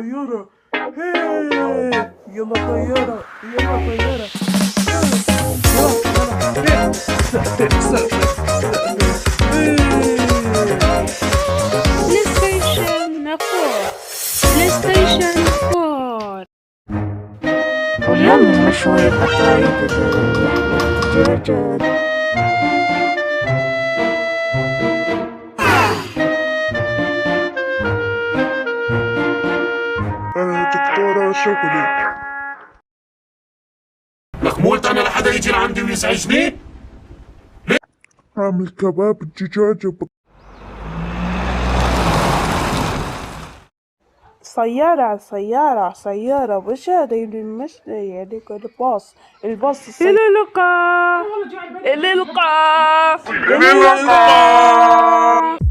طيارة. هي يلا طيارة، يلا طيارة. يلا بلاي ستيشن 4. بلاي ستيشن 4. واليوم مشوي بطاية دجاجات. أنا دكتورة شغلي. مخمولت انا لحدا يجي لعندي ويزعجني؟ أعمل كباب الدجاجة. سيارة سيارة سيارة، وش هذا المشي يعني الباص إلى اللقاء، إلى اللقاء، إلى اللقاء.